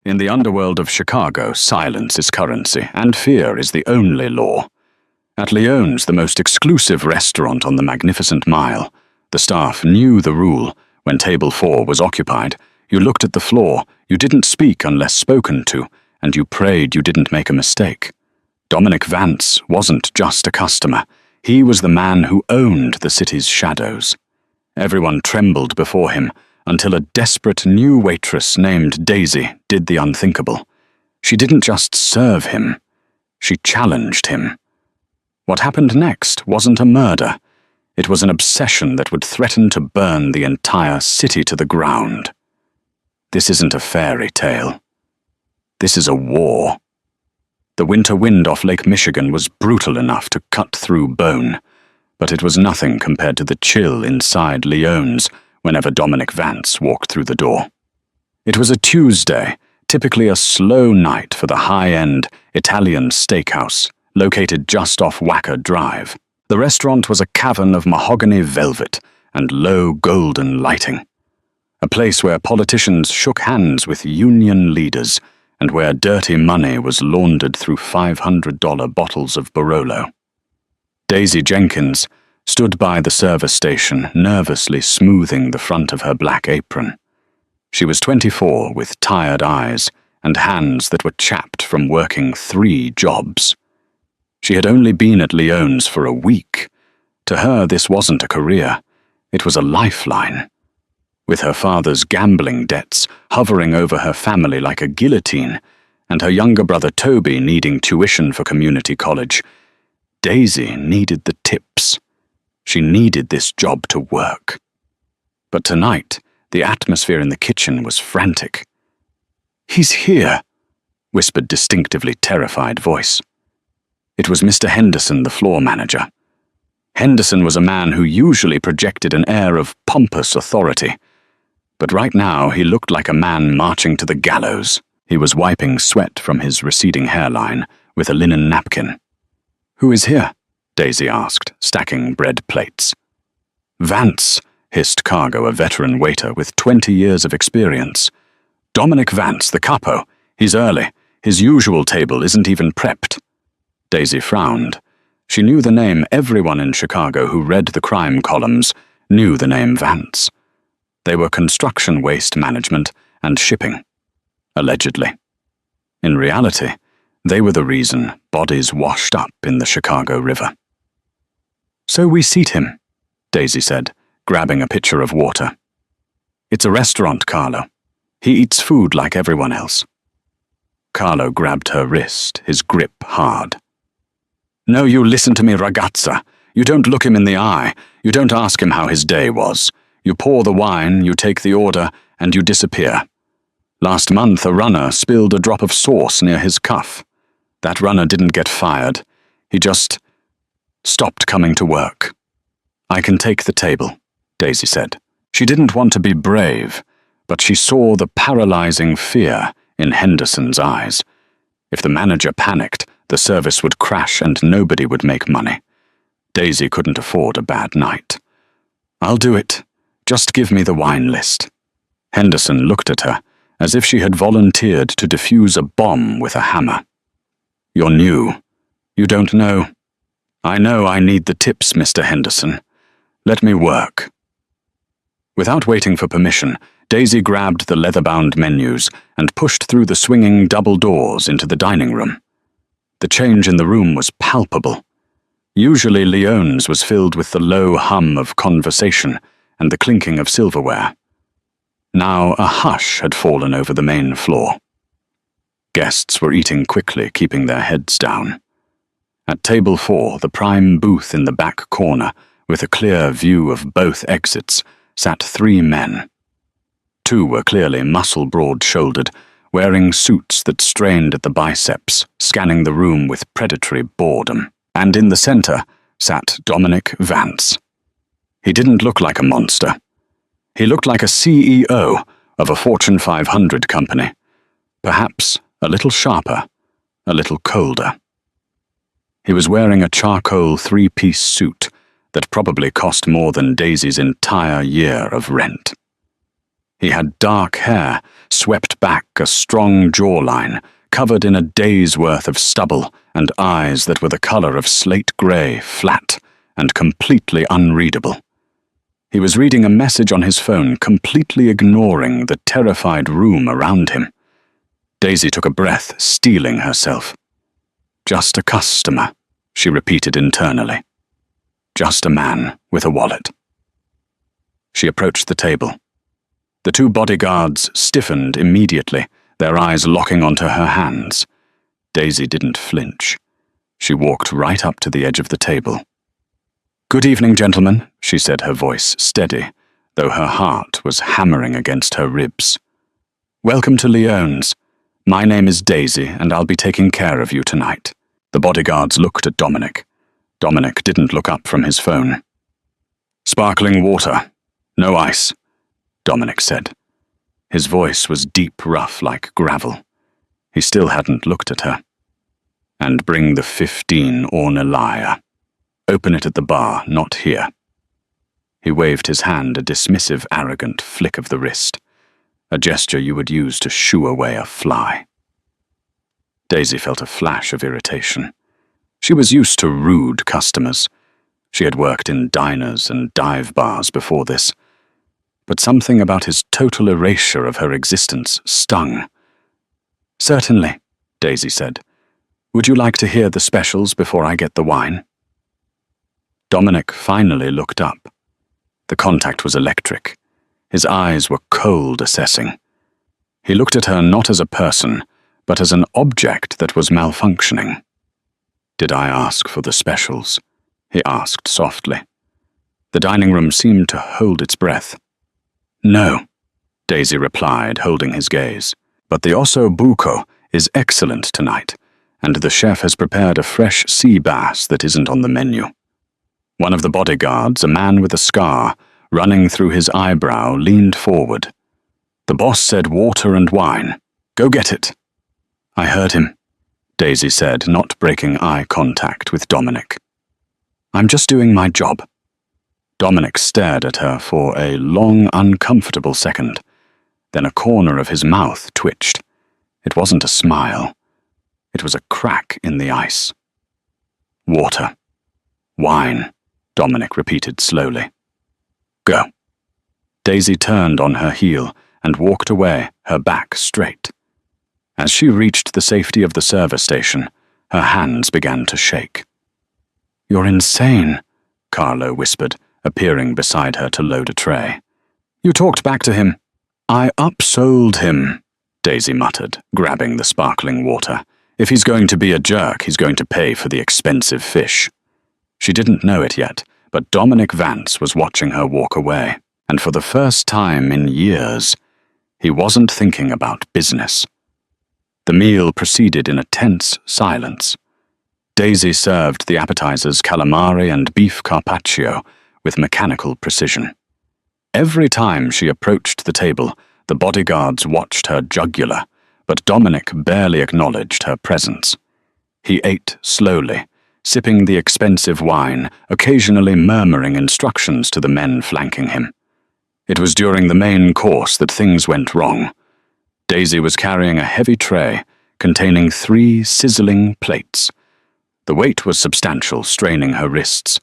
In the underworld of Chicago, silence is currency, and fear is the only law. At Leone's, the most exclusive restaurant on the Magnificent Mile, the staff knew the rule. When table 4 was occupied, you looked at the floor, you didn't speak unless spoken to, and you prayed you didn't make a mistake. Dominic Vance wasn't just a customer. He was the man who owned the city's shadows. Everyone trembled before him, until a desperate new waitress named Daisy did the unthinkable. She didn't just serve him, she challenged him. What happened next wasn't a murder. It was an obsession that would threaten to burn the entire city to the ground. This isn't a fairy tale. This is a war. The winter wind off Lake Michigan was brutal enough to cut through bone, but it was nothing compared to the chill inside Leone's whenever Dominic Vance walked through the door. It was a Tuesday, typically a slow night for the high-end Italian steakhouse, located just off Wacker Drive. The restaurant was a cavern of mahogany velvet and low golden lighting. A place where politicians shook hands with union leaders and where dirty money was laundered through $500 bottles of Barolo. Daisy Jenkins stood by the service station, nervously smoothing the front of her black apron. She was 24, with tired eyes and hands that were chapped from working 3 jobs. She had only been at Leone's for a week. To her, this wasn't a career. It was a lifeline. With her father's gambling debts hovering over her family like a guillotine, and her younger brother Toby needing tuition for community college, Daisy needed the tips. She needed this job to work. But tonight, the atmosphere in the kitchen was frantic. "He's here," whispered distinctively terrified voice. It was Mr. Henderson, the floor manager. Henderson was a man who usually projected an air of pompous authority, but right now he looked like a man marching to the gallows. He was wiping sweat from his receding hairline with a linen napkin. "Who is here?" Daisy asked, stacking bread plates. "Vance," hissed Cargo, a veteran waiter with 20 years of experience. "Dominic Vance, the capo. He's early. His usual table isn't even prepped." Daisy frowned. She knew the name. Everyone in Chicago who read the crime columns knew the name Vance. They were construction waste management and shipping, allegedly. In reality, they were the reason bodies washed up in the Chicago River. "So we seat him," Daisy said, grabbing a pitcher of water. "It's a restaurant, Carlo. He eats food like everyone else." Carlo grabbed her wrist, his grip hard. "No, you listen to me, ragazza. You don't look him in the eye. You don't ask him how his day was. You pour the wine, you take the order, and you disappear. Last month, a runner spilled a drop of sauce near his cuff. That runner didn't get fired. He just stopped coming to work." "I can take the table," Daisy said. She didn't want to be brave, but she saw the paralyzing fear in Henderson's eyes. If the manager panicked, the service would crash and nobody would make money. Daisy couldn't afford a bad night. "I'll do it. Just give me the wine list." Henderson looked at her, as if she had volunteered to defuse a bomb with a hammer. "You're new. You don't know." "I know I need the tips, Mr. Henderson. Let me work." Without waiting for permission, Daisy grabbed the leather-bound menus and pushed through the swinging double doors into the dining room. The change in the room was palpable. Usually Leone's was filled with the low hum of conversation and the clinking of silverware. Now a hush had fallen over the main floor. Guests were eating quickly, keeping their heads down. At table 4, the prime booth in the back corner, with a clear view of both exits, sat 3 men. 2 were clearly muscle-broad-shouldered, wearing suits that strained at the biceps, scanning the room with predatory boredom. And in the center sat Dominic Vance. He didn't look like a monster. He looked like a CEO of a Fortune 500 company, perhaps a little sharper, a little colder. He was wearing a charcoal 3-piece suit that probably cost more than Daisy's entire year of rent. He had dark hair, swept back a strong jawline, covered in a day's worth of stubble, and eyes that were the color of slate grey, flat, and completely unreadable. He was reading a message on his phone, completely ignoring the terrified room around him. Daisy took a breath, steeling herself. Just a customer, she repeated internally. Just a man with a wallet. She approached the table. The two bodyguards stiffened immediately, their eyes locking onto her hands. Daisy didn't flinch. She walked right up to the edge of the table. "Good evening, gentlemen," she said, her voice steady, though her heart was hammering against her ribs. "Welcome to Leone's. My name is Daisy, and I'll be taking care of you tonight." The bodyguards looked at Dominic. Dominic didn't look up from his phone. "Sparkling water. No ice," Dominic said. His voice was deep rough like gravel. He still hadn't looked at her. "And bring the 15 Ornelia. Open it at the bar, not here." He waved his hand, a dismissive, arrogant flick of the wrist, a gesture you would use to shoo away a fly. Daisy felt a flash of irritation. She was used to rude customers. She had worked in diners and dive bars before this. But something about his total erasure of her existence stung. "Certainly," Daisy said. "Would you like to hear the specials before I get the wine?" Dominic finally looked up. The contact was electric. His eyes were cold assessing. He looked at her not as a person, but as an object that was malfunctioning. "Did I ask for the specials?" he asked softly. The dining room seemed to hold its breath. "No," Daisy replied, holding his gaze. "But the osso buco is excellent tonight, and the chef has prepared a fresh sea bass that isn't on the menu." One of the bodyguards, a man with a scar running through his eyebrow, leaned forward. "The boss said water and wine. Go get it." "I heard him," Daisy said, not breaking eye contact with Dominic. "I'm just doing my job." Dominic stared at her for a long, uncomfortable second. Then a corner of his mouth twitched. It wasn't a smile. It was a crack in the ice. "Water. Wine," Dominic repeated slowly. "Go." Daisy turned on her heel and walked away, her back straight. As she reached the safety of the service station, her hands began to shake. "You're insane," Carlo whispered, appearing beside her to load a tray. "You talked back to him." "I upsold him," Daisy muttered, grabbing the sparkling water. "If he's going to be a jerk, he's going to pay for the expensive fish." She didn't know it yet, but Dominic Vance was watching her walk away, and for the first time in years, he wasn't thinking about business. The meal proceeded in a tense silence. Daisy served the appetizers calamari and beef carpaccio with mechanical precision. Every time she approached the table, the bodyguards watched her jugular, but Dominic barely acknowledged her presence. He ate slowly, sipping the expensive wine, occasionally murmuring instructions to the men flanking him. It was during the main course that things went wrong. Daisy was carrying a heavy tray containing 3 sizzling plates. The weight was substantial, straining her wrists.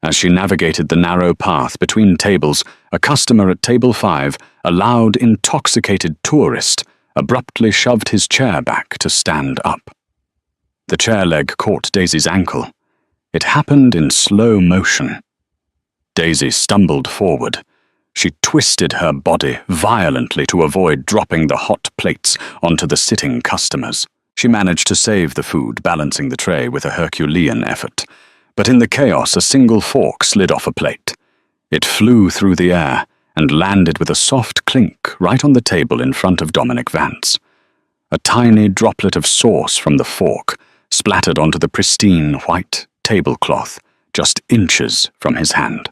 As she navigated the narrow path between tables, a customer at table 5, a loud, intoxicated tourist, abruptly shoved his chair back to stand up. The chair leg caught Daisy's ankle. It happened in slow motion. Daisy stumbled forward. She twisted her body violently to avoid dropping the hot plates onto the sitting customers. She managed to save the food, balancing the tray with a Herculean effort. But in the chaos, a single fork slid off a plate. It flew through the air and landed with a soft clink right on the table in front of Dominic Vance. A tiny droplet of sauce from the fork splattered onto the pristine white tablecloth just inches from his hand.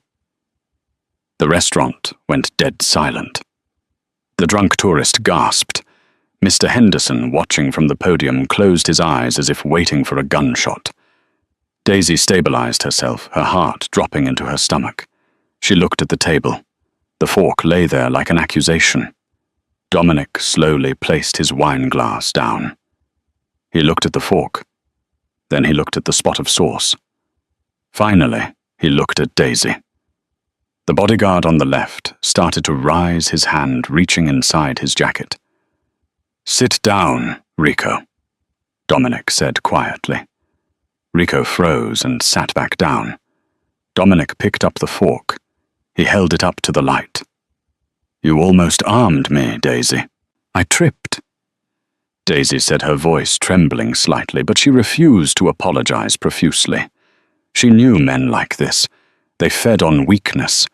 The restaurant went dead silent. The drunk tourist gasped. Mr. Henderson, watching from the podium, closed his eyes as if waiting for a gunshot. Daisy stabilized herself, her heart dropping into her stomach. She looked at the table. The fork lay there like an accusation. Dominic slowly placed his wine glass down. He looked at the fork. Then he looked at the spot of sauce. Finally, he looked at Daisy. The bodyguard on the left started to rise his hand, reaching inside his jacket. "Sit down, Rico," Dominic said quietly. Rico froze and sat back down. Dominic picked up the fork. He held it up to the light. "You almost armed me, Daisy. I tripped." Daisy said, her voice trembling slightly, but she refused to apologize profusely. She knew men like this. They fed on weakness.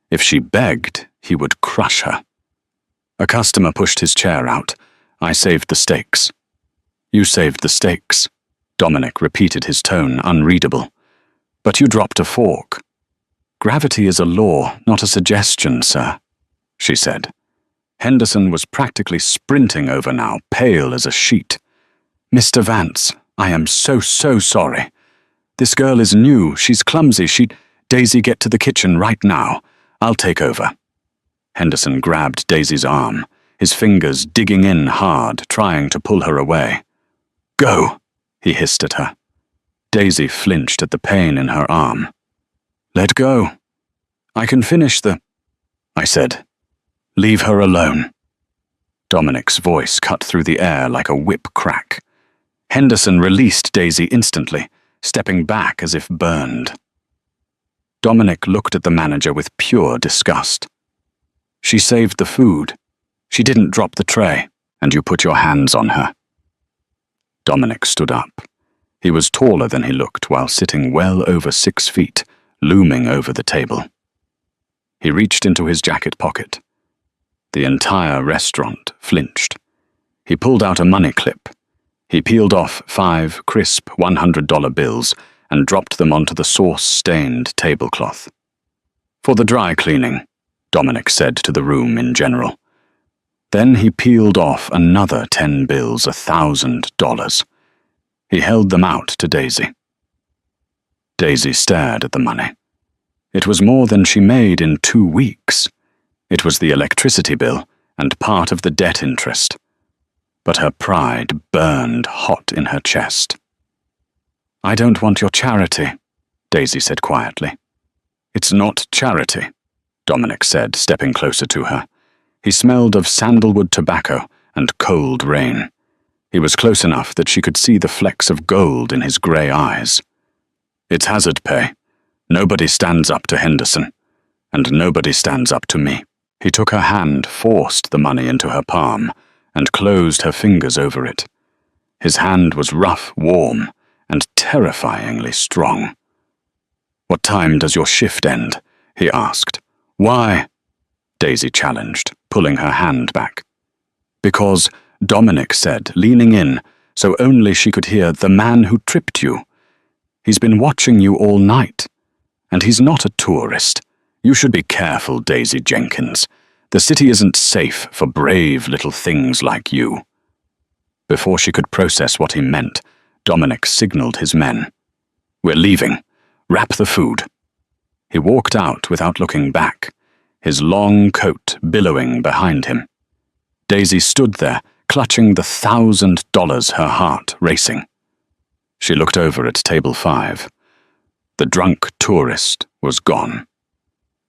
If she begged, he would crush her. A customer pushed his chair out. "I saved the steaks." "You saved the steaks," Dominic repeated, his tone unreadable. "But you dropped a fork." "Gravity is a law, not a suggestion, sir," she said. Henderson was practically sprinting over now, pale as a sheet. "Mr. Vance, I am so sorry. This girl is new, she's clumsy, Daisy, get to the kitchen right now. I'll take over." Henderson grabbed Daisy's arm, his fingers digging in hard, trying to pull her away. "Go," he hissed at her. Daisy flinched at the pain in her arm. "Let go. I can finish I said. "Leave her alone." Dominic's voice cut through the air like a whip crack. Henderson released Daisy instantly, stepping back as if burned. Dominic looked at the manager with pure disgust. "She saved the food. She didn't drop the tray, and you put your hands on her." Dominic stood up. He was taller than he looked while sitting well over 6 feet, looming over the table. He reached into his jacket pocket. The entire restaurant flinched. He pulled out a money clip. He peeled off 5 crisp $100 bills and dropped them onto the sauce-stained tablecloth. "For the dry cleaning," Dominic said to the room in general. Then he peeled off another 10 bills, $1,000. He held them out to Daisy. Daisy stared at the money. It was more than she made in 2 weeks. It was the electricity bill and part of the debt interest. But her pride burned hot in her chest. "I don't want your charity," Daisy said quietly. "It's not charity," Dominic said, stepping closer to her. He smelled of sandalwood tobacco and cold rain. He was close enough that she could see the flecks of gold in his grey eyes. "It's hazard pay. Nobody stands up to Henderson, and nobody stands up to me." He took her hand, forced the money into her palm, and closed her fingers over it. His hand was rough, warm, and terrifyingly strong. "What time does your shift end?" he asked. "Why?" Daisy challenged, pulling her hand back. "Because," Dominic said, leaning in, so only she could hear, "the man who tripped you. He's been watching you all night. And he's not a tourist. You should be careful, Daisy Jenkins. The city isn't safe for brave little things like you." Before she could process what he meant, Dominic signaled his men. "We're leaving. Wrap the food." He walked out without looking back, his long coat billowing behind him. Daisy stood there, clutching the $1,000, her heart racing. She looked over at table 5. The drunk tourist was gone.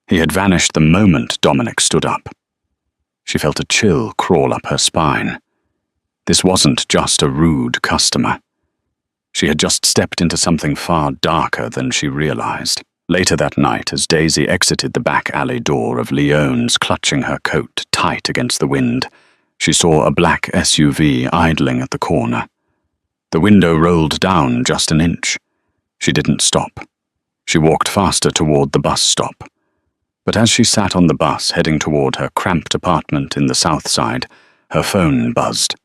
He had vanished the moment Dominic stood up. She felt a chill crawl up her spine. This wasn't just a rude customer. She had just stepped into something far darker than she realized. Later that night, as Daisy exited the back alley door of Leone's, clutching her coat tight against the wind, she saw a black SUV idling at the corner. The window rolled down just an inch. She didn't stop. She walked faster toward the bus stop. But as she sat on the bus heading toward her cramped apartment in the South Side, her phone buzzed.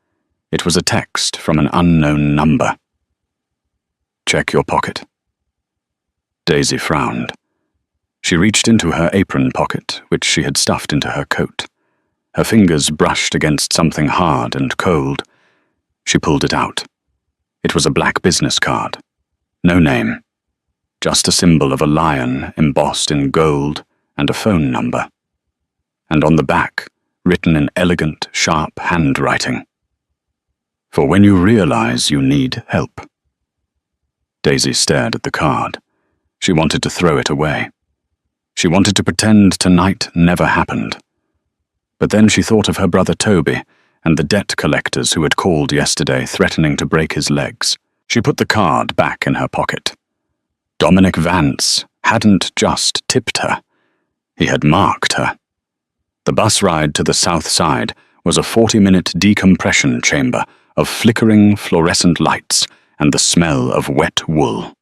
It was a text from an unknown number. "Check your pocket." Daisy frowned. She reached into her apron pocket, which she had stuffed into her coat. Her fingers brushed against something hard and cold. She pulled it out. It was a black business card. No name. Just a symbol of a lion embossed in gold and a phone number. And on the back, written in elegant, sharp handwriting. For when you realize you need help. Daisy stared at the card. She wanted to throw it away. She wanted to pretend tonight never happened. But then she thought of her brother Toby and the debt collectors who had called yesterday threatening to break his legs. She put the card back in her pocket. Dominic Vance hadn't just tipped her. He had marked her. The bus ride to the south side was a 40-minute decompression chamber of flickering fluorescent lights and the smell of wet wool.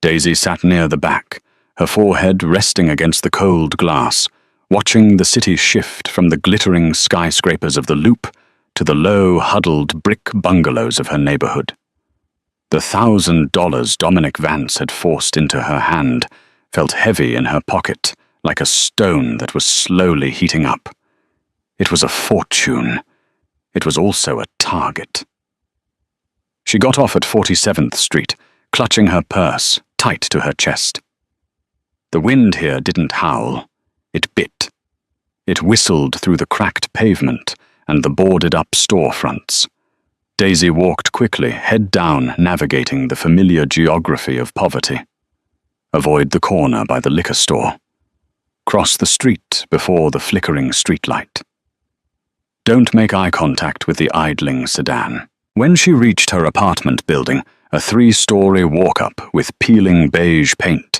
Daisy sat near the back, her forehead resting against the cold glass, watching the city shift from the glittering skyscrapers of the Loop to the low, huddled brick bungalows of her neighborhood. The $1,000 Dominic Vance had forced into her hand felt heavy in her pocket, like a stone that was slowly heating up. It was a fortune. It was also a target. She got off at 47th Street, clutching her purse tight to her chest. The wind here didn't howl. It bit. It whistled through the cracked pavement and the boarded-up storefronts. Daisy walked quickly, head down, navigating the familiar geography of poverty. Avoid the corner by the liquor store. Cross the street before the flickering streetlight. Don't make eye contact with the idling sedan. When she reached her apartment building, a 3-story walk-up with peeling beige paint,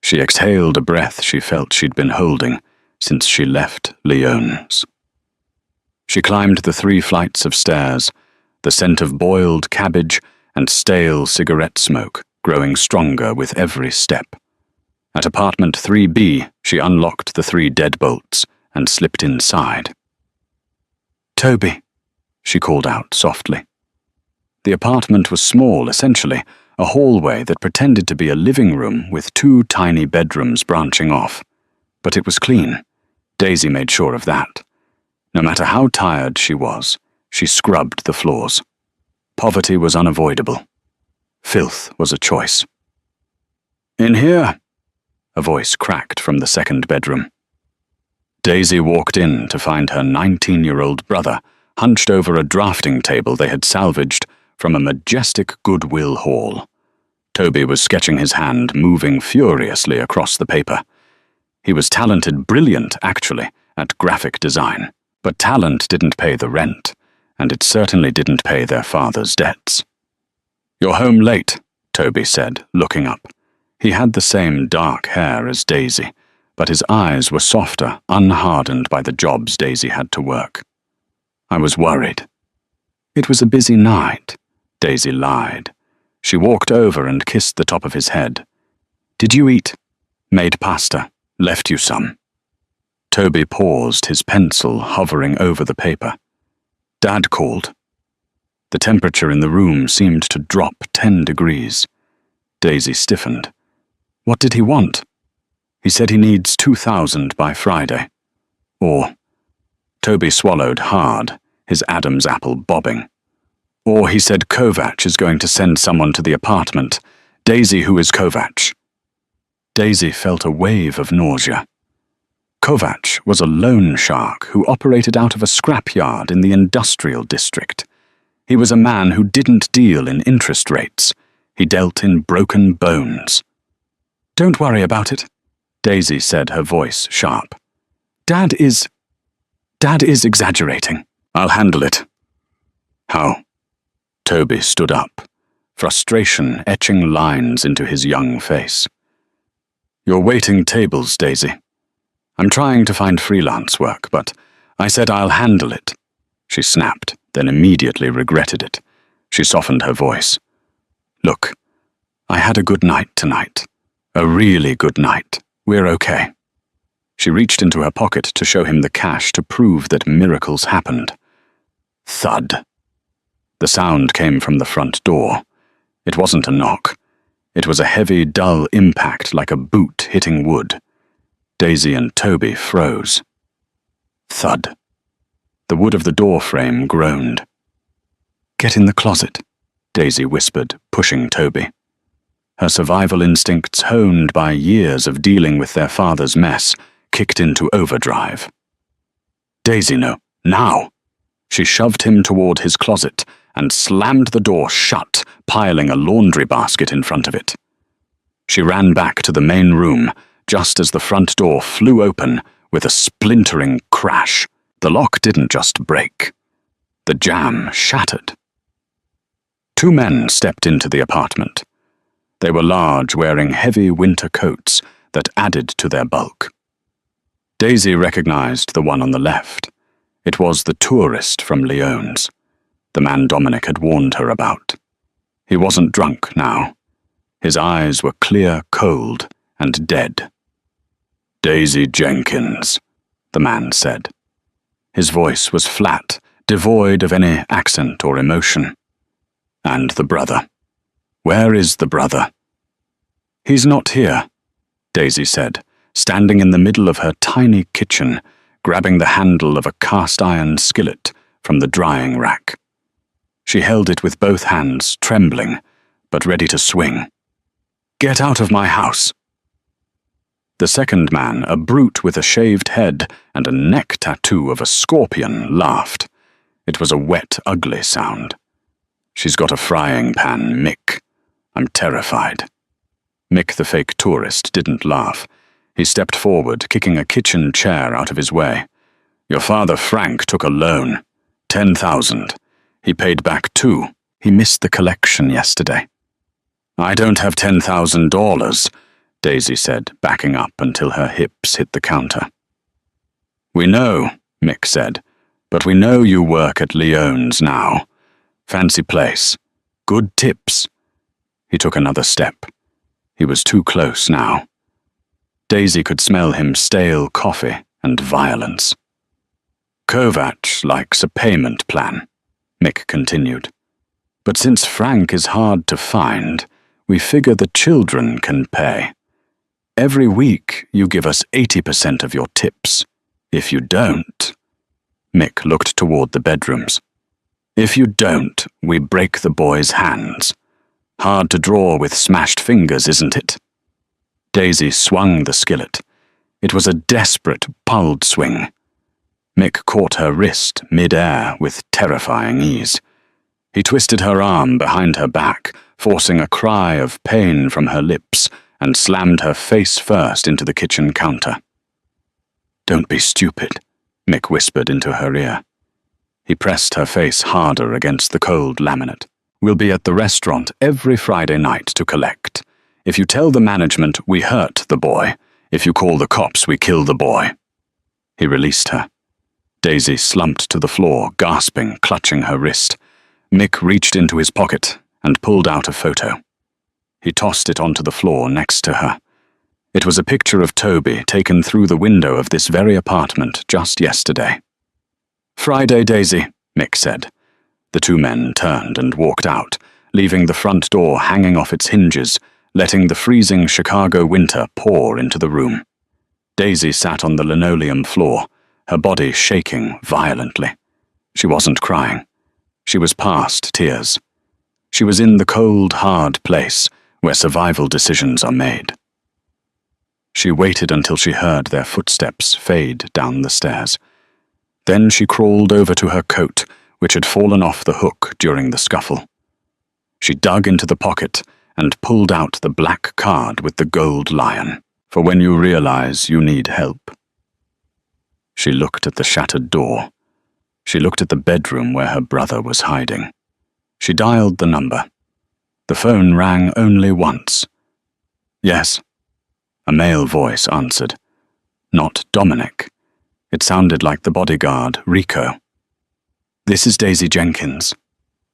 she exhaled a breath she felt she'd been holding since she left Leone's. She climbed the 3 flights of stairs, the scent of boiled cabbage and stale cigarette smoke growing stronger with every step. At apartment 3B, she unlocked the 3 deadbolts and slipped inside. "Toby," she called out softly. The apartment was small, essentially, a hallway that pretended to be a living room with 2 tiny bedrooms branching off. But it was clean. Daisy made sure of that. No matter how tired she was, she scrubbed the floors. Poverty was unavoidable. Filth was a choice. "In here," a voice cracked from the 2nd bedroom. Daisy walked in to find her 19-year-old brother hunched over a drafting table they had salvaged from a majestic Goodwill haul. Toby was sketching his hand, moving furiously across the paper. He was talented, brilliant, actually, at graphic design. But talent didn't pay the rent, and it certainly didn't pay their father's debts. "You're home late," Toby said, looking up. He had the same dark hair as Daisy, but his eyes were softer, unhardened by the jobs Daisy had to work. "I was worried." "It was a busy night," Daisy lied. She walked over and kissed the top of his head. "Did you eat?" "Made pasta. Left you some." Toby paused, his pencil hovering over the paper. "Dad called." The temperature in the room seemed to drop 10 degrees. Daisy stiffened. "What did he want?" "He said he needs 2,000 by Friday." "Or..." Toby swallowed hard, his Adam's apple bobbing. "Or he said Kovac is going to send someone to the apartment. Daisy, who is Kovac?" Daisy felt a wave of nausea. Kovac was a loan shark who operated out of a scrapyard in the industrial district. He was a man who didn't deal in interest rates. He dealt in broken bones. "Don't worry about it," Daisy said, her voice sharp. Dad is exaggerating. I'll handle it." "How?" Toby stood up, frustration etching lines into his young face. "You're waiting tables, Daisy. I'm trying to find freelance work, but I said I'll handle it." She snapped, then immediately regretted it. She softened her voice. "Look, I had a good night tonight. A really good night. We're okay." She reached into her pocket to show him the cash to prove that miracles happened. Thud. The sound came from the front door. It wasn't a knock. It was a heavy, dull impact like a boot hitting wood. Daisy and Toby froze. Thud. The wood of the door frame groaned. "Get in the closet," Daisy whispered, pushing Toby. Her survival instincts, honed by years of dealing with their father's mess, kicked into overdrive. Daisy, no, now. She shoved him toward his closet and slammed the door shut, piling a laundry basket in front of it. She ran back to the main room just as the front door flew open with a splintering crash. The lock didn't just break. The jamb shattered. Two men stepped into the apartment. They were large, wearing heavy winter coats that added to their bulk. Daisy recognized the one on the left. It was the tourist from Lyons, the man Dominic had warned her about. He wasn't drunk now. His eyes were clear, cold, and dead. "Daisy Jenkins," the man said. His voice was flat, devoid of any accent or emotion. "And the brother? Where is the brother?" "He's not here," Daisy said, standing in the middle of her tiny kitchen, grabbing the handle of a cast-iron skillet from the drying rack. She held it with both hands, trembling, but ready to swing. "Get out of my house!" The second man, a brute with a shaved head and a neck tattoo of a scorpion, laughed. It was a wet, ugly sound. "She's got a frying pan, Mick. I'm terrified." Mick, the fake tourist, didn't laugh. He stepped forward, kicking a kitchen chair out of his way. "Your father Frank took a loan. 10,000. He paid back 2. He missed the collection yesterday." "I don't have $10,000, Daisy said, backing up until her hips hit the counter. "We know," Mick said, "but we know you work at Lyons now. Fancy place. Good tips." He took another step. He was too close now. Daisy could smell him stale coffee and violence. "Kovac likes a payment plan," Mick continued. "But since Frank is hard to find, we figure the children can pay. Every week you give us 80% of your tips. If you don't..." Mick looked toward the bedrooms. "If you don't, we break the boy's hands. Hard to draw with smashed fingers, isn't it?" Daisy swung the skillet. It was a desperate, pulled swing. Mick caught her wrist mid-air with terrifying ease. He twisted her arm behind her back, forcing a cry of pain from her lips, and slammed her face first into the kitchen counter. "Don't be stupid," Mick whispered into her ear. He pressed her face harder against the cold laminate. "We'll be at the restaurant every Friday night to collect. If you tell the management, we hurt the boy. If you call the cops, we kill the boy." He released her. Daisy slumped to the floor, gasping, clutching her wrist. Mick reached into his pocket and pulled out a photo. He tossed it onto the floor next to her. It was a picture of Toby taken through the window of this very apartment just yesterday. "Friday, Daisy," Mick said. The two men turned and walked out, leaving the front door hanging off its hinges, letting the freezing Chicago winter pour into the room. Daisy sat on the linoleum floor, her body shaking violently. She wasn't crying. She was past tears. She was in the cold, hard place where survival decisions are made. She waited until she heard their footsteps fade down the stairs. Then she crawled over to her coat, which had fallen off the hook during the scuffle. She dug into the pocket and pulled out the black card with the gold lion, for when you realize you need help. She looked at the shattered door. She looked at the bedroom where her brother was hiding. She dialed the number. The phone rang only once. "Yes." A male voice answered. Not Dominic. It sounded like the bodyguard, Rico. "This is Daisy Jenkins,"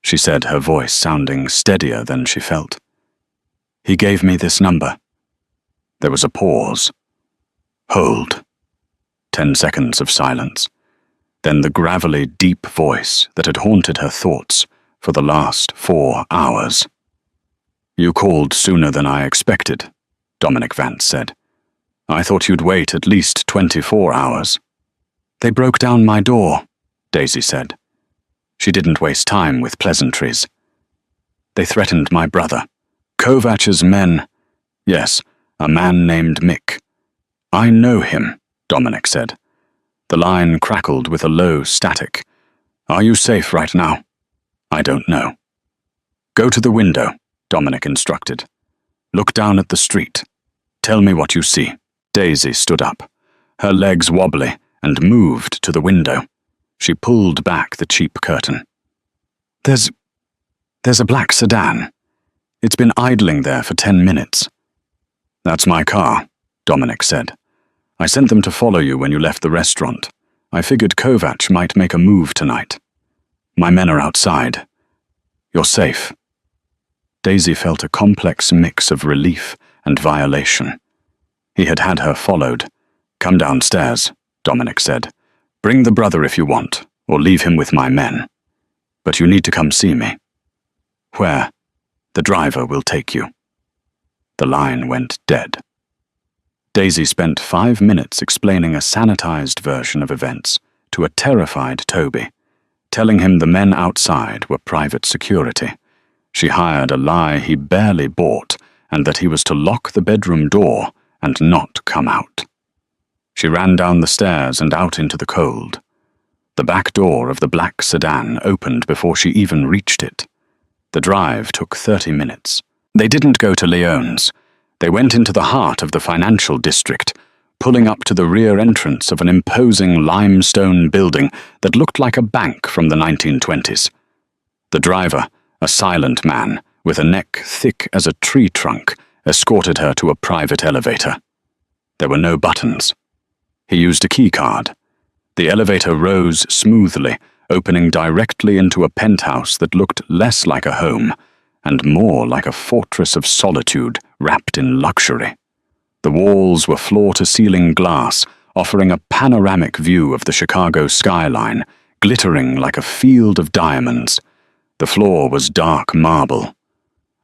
she said, her voice sounding steadier than she felt. "He gave me this number." There was a pause. Hold. 10 seconds of silence. Then the gravelly, deep voice that had haunted her thoughts for the last 4 hours. "You called sooner than I expected," Dominic Vance said. "I thought you'd wait at least 24 hours. "They broke down my door," Daisy said. She didn't waste time with pleasantries. "They threatened my brother. Kovac's men..." "Yes, a man named Mick." "I know him," Dominic said. The line crackled with a low static. "Are you safe right now?" "I don't know." "Go to the window," Dominic instructed. "Look down at the street. Tell me what you see." Daisy stood up, her legs wobbly, and moved to the window. She pulled back the cheap curtain. There's a black sedan. It's been idling there for 10 minutes. "That's my car," Dominic said. "I sent them to follow you when you left the restaurant. I figured Kovac might make a move tonight. My men are outside. You're safe." Daisy felt a complex mix of relief and violation. He had her followed. "Come downstairs," Dominic said. "Bring the brother if you want, or leave him with my men. But you need to come see me." "Where?" "The driver will take you." The line went dead. Daisy spent 5 minutes explaining a sanitized version of events to a terrified Toby, telling him the men outside were private security. She hired a lie he barely bought, and that he was to lock the bedroom door and not come out. She ran down the stairs and out into the cold. The back door of the black sedan opened before she even reached it. The drive took 30 minutes. They didn't go to Leone's. They went into the heart of the financial district, pulling up to the rear entrance of an imposing limestone building that looked like a bank from the 1920s. The driver, a silent man with a neck thick as a tree trunk, escorted her to a private elevator. There were no buttons. He used a key card. The elevator rose smoothly, opening directly into a penthouse that looked less like a home and more like a fortress of solitude wrapped in luxury. The walls were floor-to-ceiling glass, offering a panoramic view of the Chicago skyline, glittering like a field of diamonds. The floor was dark marble.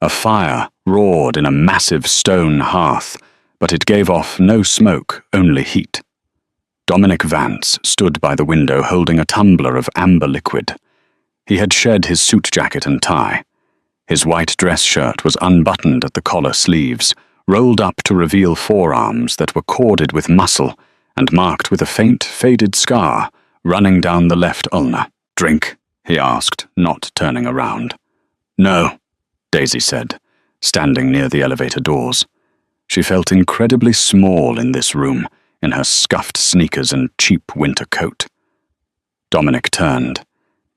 A fire roared in a massive stone hearth, but it gave off no smoke, only heat. Dominic Vance stood by the window holding a tumbler of amber liquid. He had shed his suit jacket and tie. His white dress shirt was unbuttoned at the collar sleeves, rolled up to reveal forearms that were corded with muscle and marked with a faint, faded scar running down the left ulna. "Drink?" he asked, not turning around. "No," Daisy said, standing near the elevator doors. She felt incredibly small in this room, in her scuffed sneakers and cheap winter coat. Dominic turned.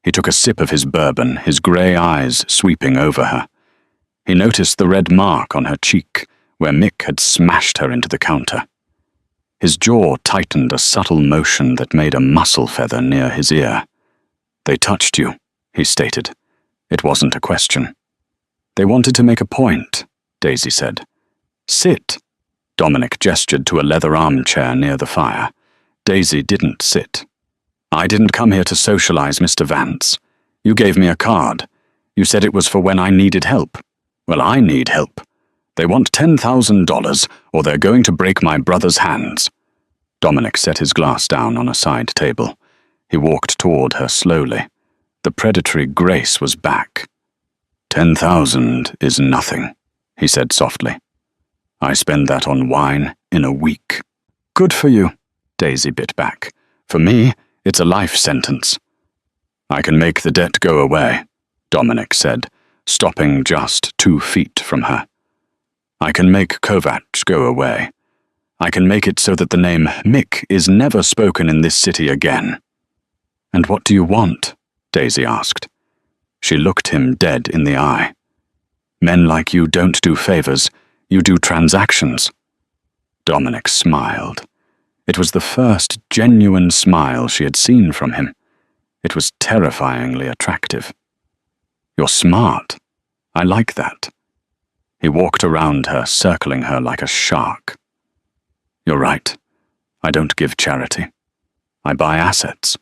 He took a sip of his bourbon, his grey eyes sweeping over her. He noticed the red mark on her cheek, where Mick had smashed her into the counter. His jaw tightened a subtle motion that made a mussel feather near his ear. "They touched you," he stated. It wasn't a question. "They wanted to make a point," Daisy said. "Sit." Dominic gestured to a leather armchair near the fire. Daisy didn't sit. "I didn't come here to socialize, Mr. Vance. You gave me a card. You said it was for when I needed help. Well, I need help. They want $10,000, or they're going to break my brother's hands." Dominic set his glass down on a side table. He walked toward her slowly. The predatory grace was back. "10,000 is nothing," he said softly. "I spend that on wine in a week." "Good for you," Daisy bit back. "For me, it's a life sentence." "I can make the debt go away," Dominic said, stopping just 2 feet from her. "I can make Kovac go away. I can make it so that the name Mick is never spoken in this city again." "And what do you want?" Daisy asked. She looked him dead in the eye. "Men like you don't do favors, you do transactions." Dominic smiled. It was the first genuine smile she had seen from him. It was terrifyingly attractive. "You're smart. I like that." He walked around her, circling her like a shark. "You're right. I don't give charity. I buy assets."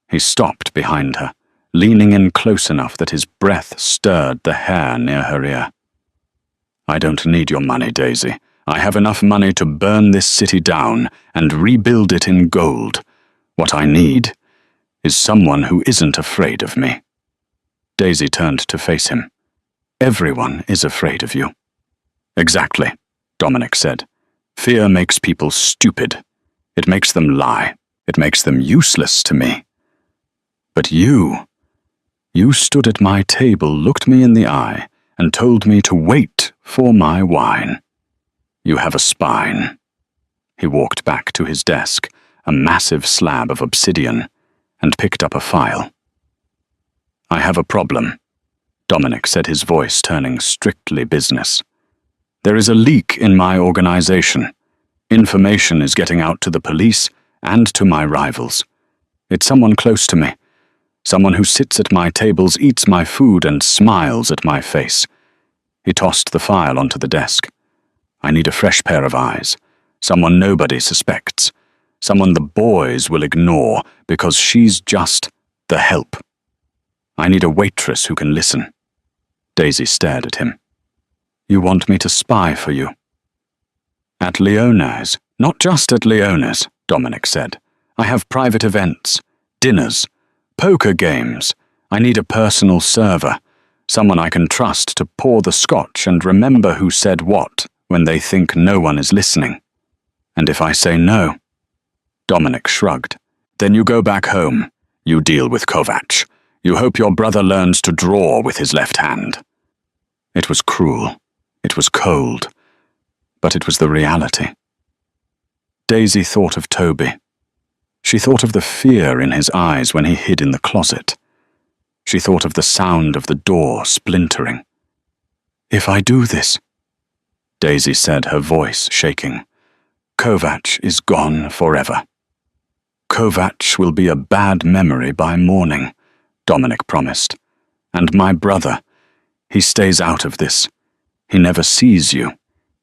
He stopped behind her, leaning in close enough that his breath stirred the hair near her ear. "I don't need your money, Daisy. I have enough money to burn this city down and rebuild it in gold. What I need is someone who isn't afraid of me." Daisy turned to face him. "Everyone is afraid of you." "Exactly," Dominic said. "Fear makes people stupid. It makes them lie." It makes them useless to me. But you stood at my table, looked me in the eye, and told me to wait for my wine. You have a spine." He walked back to his desk, a massive slab of obsidian, and picked up a file. "I have a problem," Dominic said, his voice turning strictly business. "There is a leak in my organization. Information is getting out to the police and to my rivals. It's someone close to me, someone who sits at my tables, eats my food, and smiles at my face." He tossed the file onto the desk. "I need a fresh pair of eyes, someone nobody suspects, someone the boys will ignore because she's just the help. I need a waitress who can listen." Daisy stared at him. "You want me to spy for you?" "At Leone's, not just at Leone's," Dominic said. "I have private events, dinners, poker games. I need a personal server, someone I can trust to pour the scotch and remember who said what when they think no one is listening. And if I say no?" Dominic shrugged. "Then you go back home. You deal with Kovac. You hope your brother learns to draw with his left hand." It was cruel. It was cold. But it was the reality. Daisy thought of Toby. She thought of the fear in his eyes when he hid in the closet. She thought of the sound of the door splintering. "If I do this," Daisy said, her voice shaking, "Kovac is gone forever." "Kovac will be a bad memory by morning," Dominic promised. "And my brother, he stays out of this. He never sees you.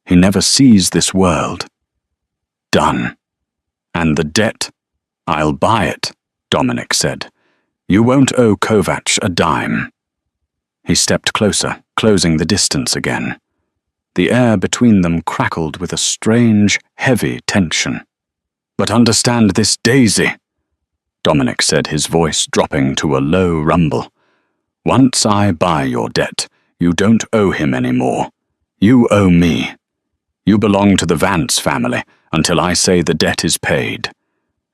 He never sees this world." "Done. And the debt? I'll buy it," Dominic said. "You won't owe Kovac a dime." He stepped closer, closing the distance again. The air between them crackled with a strange, heavy tension. "But understand this, Daisy," Dominic said, his voice dropping to a low rumble. "Once I buy your debt, you don't owe him any more. You owe me. You belong to the Vance family until I say the debt is paid.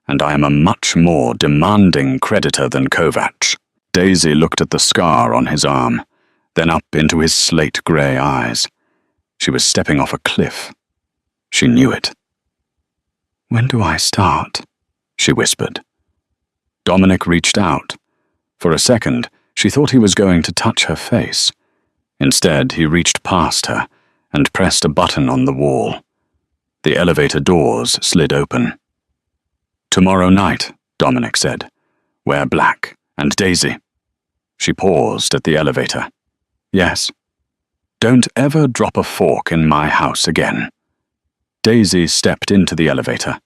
And I am a much more demanding creditor than Kovac." Daisy looked at the scar on his arm, then up into his slate-grey eyes. She was stepping off a cliff. She knew it. "When do I start?" she whispered. Dominic reached out. For a second, she thought he was going to touch her face. Instead, he reached past her and pressed a button on the wall. The elevator doors slid open. "Tomorrow night," Dominic said. "Wear black. And Daisy." She paused at the elevator. "Yes. Don't ever drop a fork in my house again." Daisy stepped into the elevator.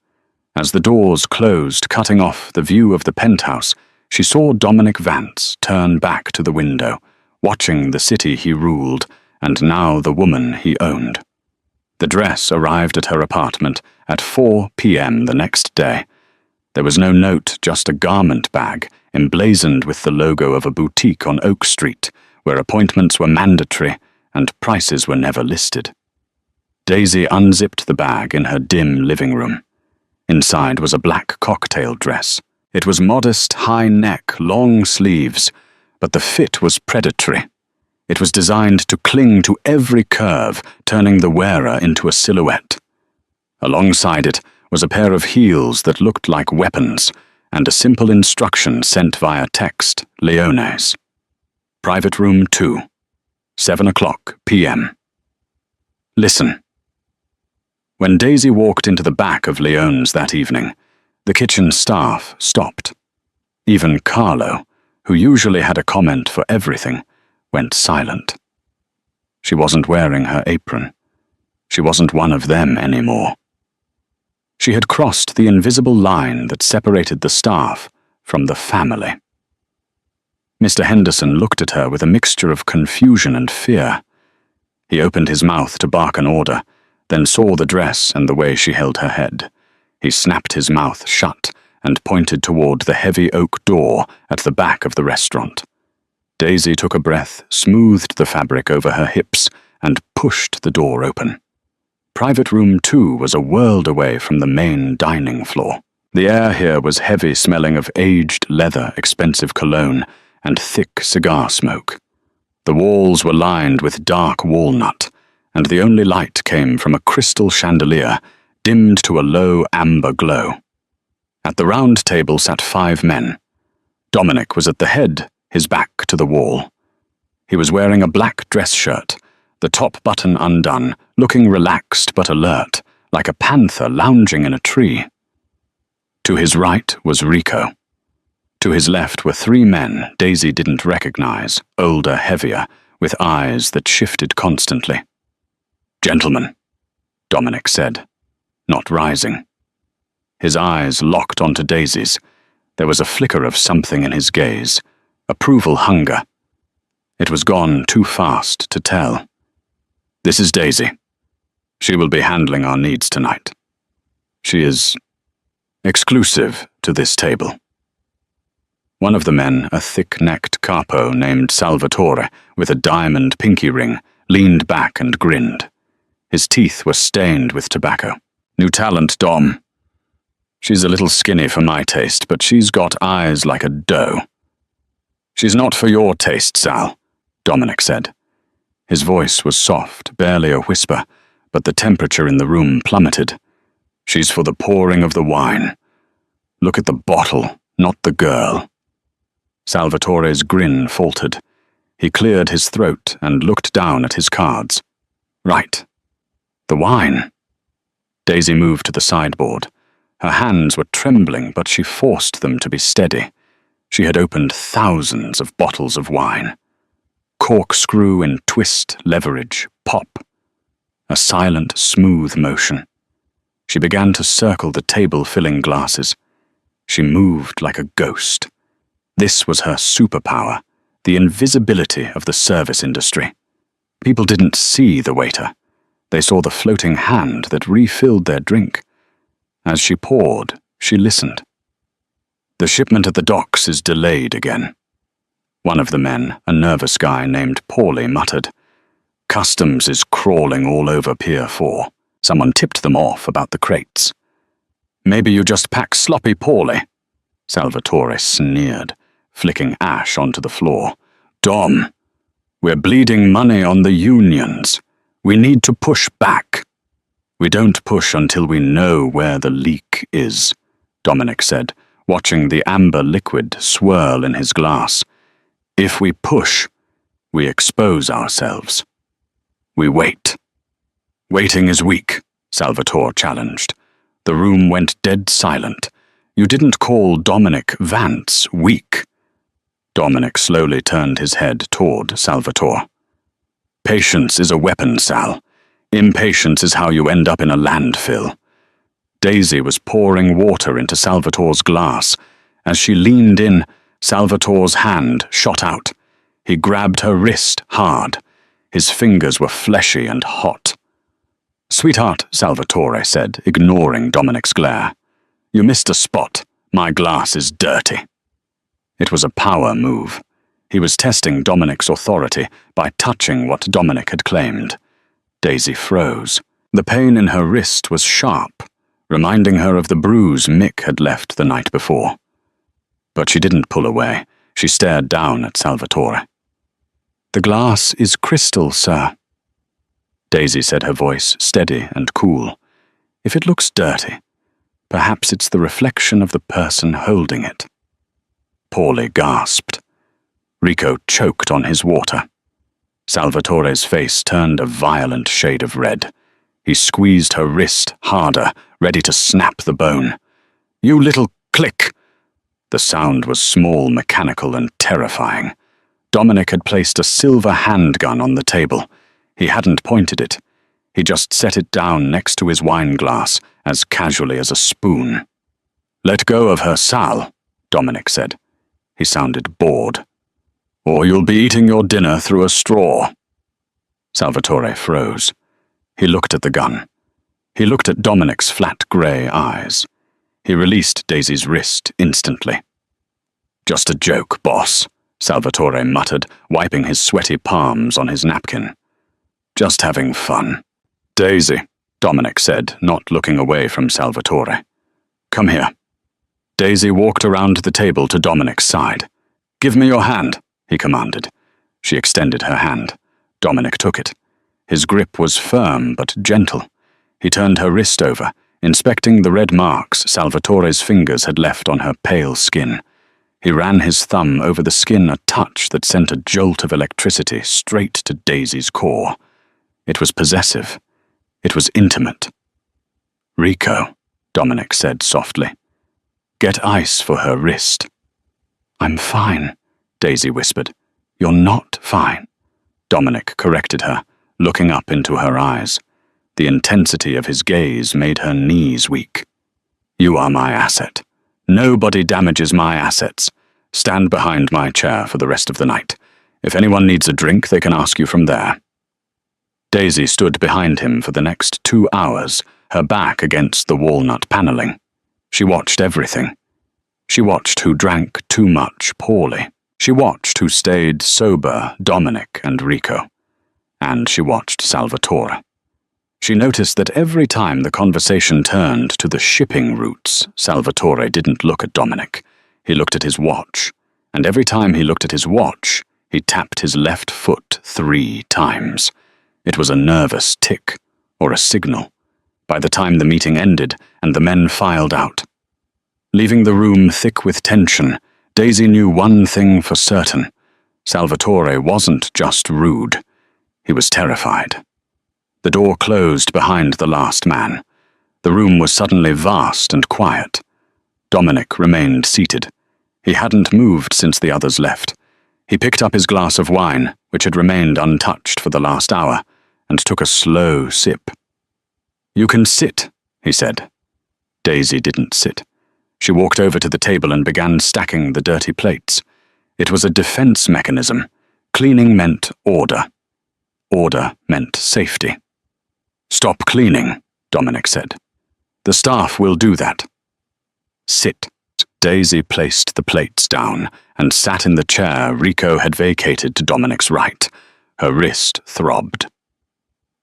As the doors closed, cutting off the view of the penthouse, she saw Dominic Vance turn back to the window, watching the city he ruled, and now the woman he owned. The dress arrived at her apartment at 4 p.m. the next day. There was no note, just a garment bag, emblazoned with the logo of a boutique on Oak Street, where appointments were mandatory and prices were never listed. Daisy unzipped the bag in her dim living room. Inside was a black cocktail dress. It was modest, high neck, long sleeves, but the fit was predatory. It was designed to cling to every curve, turning the wearer into a silhouette. Alongside it was a pair of heels that looked like weapons, and a simple instruction sent via text, Leone's. Private room 2, 7:00 p.m. Listen. When Daisy walked into the back of Leone's that evening, the kitchen staff stopped. Even Carlo, who usually had a comment for everything, went silent. She wasn't wearing her apron. She wasn't one of them anymore. She had crossed the invisible line that separated the staff from the family. Mr. Henderson looked at her with a mixture of confusion and fear. He opened his mouth to bark an order, then saw the dress and the way she held her head. He snapped his mouth shut and pointed toward the heavy oak door at the back of the restaurant. Daisy took a breath, smoothed the fabric over her hips, and pushed the door open. Private room 2 was a world away from the main dining floor. The air here was heavy, smelling of aged leather, expensive cologne, and thick cigar smoke. The walls were lined with dark walnut, and the only light came from a crystal chandelier, dimmed to a low amber glow. At the round table sat 5 men. Dominic was at the head, his back to the wall. He was wearing a black dress shirt, the top button undone, looking relaxed but alert, like a panther lounging in a tree. To his right was Rico. To his left were 3 men Daisy didn't recognize, older, heavier, with eyes that shifted constantly. "Gentlemen," Dominic said, not rising. His eyes locked onto Daisy's. There was a flicker of something in his gaze, approval hunger. It was gone too fast to tell. "This is Daisy. She will be handling our needs tonight. She is exclusive to this table." One of the men, a thick-necked capo named Salvatore, with a diamond pinky ring, leaned back and grinned. His teeth were stained with tobacco. "New talent, Dom. She's a little skinny for my taste, but she's got eyes like a doe." "She's not for your taste, Sal," Dominic said. His voice was soft, barely a whisper, but the temperature in the room plummeted. "She's for the pouring of the wine. Look at the bottle, not the girl." Salvatore's grin faltered. He cleared his throat and looked down at his cards. "Right. The wine." Daisy moved to the sideboard. Her hands were trembling, but she forced them to be steady. She had opened thousands of bottles of wine. Corkscrew in twist, leverage, pop. A silent, smooth motion. She began to circle the table, filling glasses. She moved like a ghost. This was her superpower, the invisibility of the service industry. People didn't see the waiter. They saw the floating hand that refilled their drink. As she poured, she listened. "The shipment at the docks is delayed again." One of the men, a nervous guy named Paulie, muttered. "Customs is crawling all over Pier 4. Someone tipped them off about the crates." "Maybe you just pack sloppy, Paulie," Salvatore sneered, flicking ash onto the floor. "Dom, we're bleeding money on the unions. We need to push back." "We don't push until we know where the leak is," Dominic said, watching the amber liquid swirl in his glass. "If we push, we expose ourselves. We wait." "Waiting is weak," Salvatore challenged. The room went dead silent. "You didn't call Dominic Vance weak." Dominic slowly turned his head toward Salvatore. "Patience is a weapon, Sal. Impatience is how you end up in a landfill." Daisy was pouring water into Salvatore's glass. As she leaned in, Salvatore's hand shot out. He grabbed her wrist hard. His fingers were fleshy and hot. "Sweetheart," Salvatore said, ignoring Dominic's glare. "You missed a spot. My glass is dirty." It was a power move. He was testing Dominic's authority by touching what Dominic had claimed. Daisy froze. The pain in her wrist was sharp, reminding her of the bruise Mick had left the night before. But she didn't pull away. She stared down at Salvatore. "The glass is crystal, sir." Daisy said, her voice steady and cool. "If it looks dirty, perhaps it's the reflection of the person holding it." Paulie gasped. Rico choked on his water. Salvatore's face turned a violent shade of red. He squeezed her wrist harder, ready to snap the bone. "You little click!" The sound was small, mechanical, and terrifying. Dominic had placed a silver handgun on the table. He hadn't pointed it. He just set it down next to his wine glass, as casually as a spoon. "Let go of her, Sal," Dominic said. He sounded bored. "Or you'll be eating your dinner through a straw." Salvatore froze. He looked at the gun. He looked at Dominic's flat grey eyes. He released Daisy's wrist instantly. "Just a joke, boss," Salvatore muttered, wiping his sweaty palms on his napkin. "Just having fun." "Daisy," Dominic said, not looking away from Salvatore. "Come here." Daisy walked around the table to Dominic's side. "Give me your hand," he commanded. She extended her hand. Dominic took it. His grip was firm but gentle. He turned her wrist over, inspecting the red marks Salvatore's fingers had left on her pale skin. He ran his thumb over the skin, a touch that sent a jolt of electricity straight to Daisy's core. It was possessive. It was intimate. "Rico," Dominic said softly. "Get ice for her wrist." "I'm fine," Daisy whispered. "You're not fine." Dominic corrected her, looking up into her eyes. The intensity of his gaze made her knees weak. "You are my asset. Nobody damages my assets. Stand behind my chair for the rest of the night. If anyone needs a drink, they can ask you from there." Daisy stood behind him for the next 2 hours, her back against the walnut paneling. She watched everything. She watched who drank too much poorly. She watched who stayed sober, Dominic and Rico. And she watched Salvatore. She noticed that every time the conversation turned to the shipping routes, Salvatore didn't look at Dominic. He looked at his watch, and every time he looked at his watch, he tapped his left foot 3 times. It was a nervous tick, or a signal. By the time the meeting ended and the men filed out, leaving the room thick with tension, Daisy knew one thing for certain. Salvatore wasn't just rude. He was terrified. The door closed behind the last man. The room was suddenly vast and quiet. Dominic remained seated. He hadn't moved since the others left. He picked up his glass of wine, which had remained untouched for the last hour, and took a slow sip. "You can sit," he said. Daisy didn't sit. She walked over to the table and began stacking the dirty plates. It was a defense mechanism. Cleaning meant order. Order meant safety. "Stop cleaning," Dominic said. "The staff will do that." "Sit." Daisy placed the plates down and sat in the chair Rico had vacated to Dominic's right. Her wrist throbbed.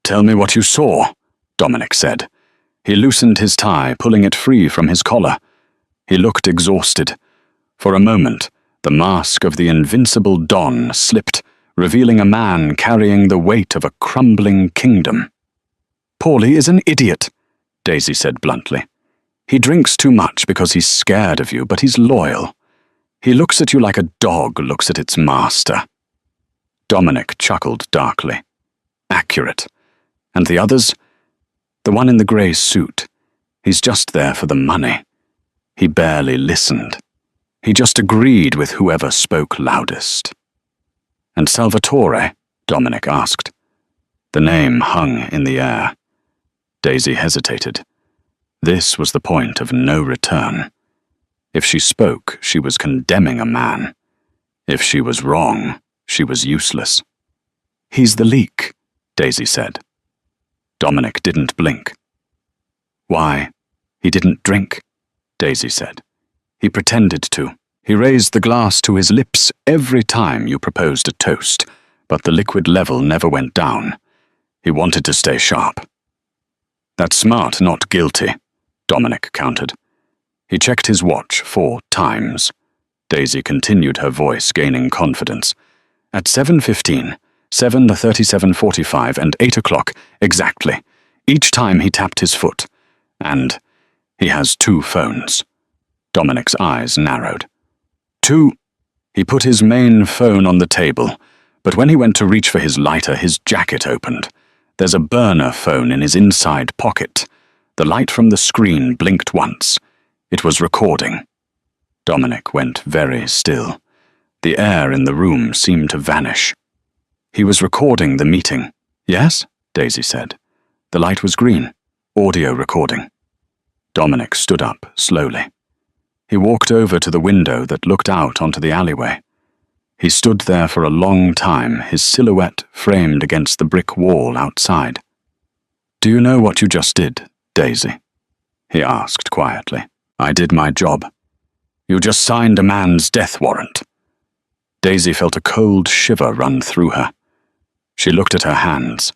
"Tell me what you saw," Dominic said. He loosened his tie, pulling it free from his collar. He looked exhausted. For a moment, the mask of the invincible Don slipped, revealing a man carrying the weight of a crumbling kingdom. "Paulie is an idiot," Daisy said bluntly. "He drinks too much because he's scared of you, but he's loyal. He looks at you like a dog looks at its master." Dominic chuckled darkly. "Accurate. And the others? The one in the grey suit. He's just there for the money. He barely listened. He just agreed with whoever spoke loudest." "And Salvatore?" Dominic asked. The name hung in the air. Daisy hesitated. This was the point of no return. If she spoke, she was condemning a man. If she was wrong, she was useless. "He's the leak," Daisy said. Dominic didn't blink. "Why? He didn't drink," Daisy said. "He pretended to. He raised the glass to his lips every time you proposed a toast, but the liquid level never went down. He wanted to stay sharp." "That's smart, not guilty," Dominic countered. He checked his watch 4 times. Daisy continued, her voice gaining confidence. "At 7:15, 7:37:45, and 8 o'clock, exactly. Each time he tapped his foot. And he has 2 phones." Dominic's eyes narrowed. "2." He put his main phone on the table, but when he went to reach for his lighter, his jacket opened. There's a burner phone in his inside pocket. The light from the screen blinked once. It was recording. Dominic went very still. The air in the room seemed to vanish. He was recording the meeting. "Yes?" Daisy said. The light was green. Audio recording. Dominic stood up slowly. He walked over to the window that looked out onto the alleyway. He stood there for a long time, his silhouette framed against the brick wall outside. "Do you know what you just did, Daisy?" he asked quietly. "I did my job. You just signed a man's death warrant." Daisy felt a cold shiver run through her. She looked at her hands.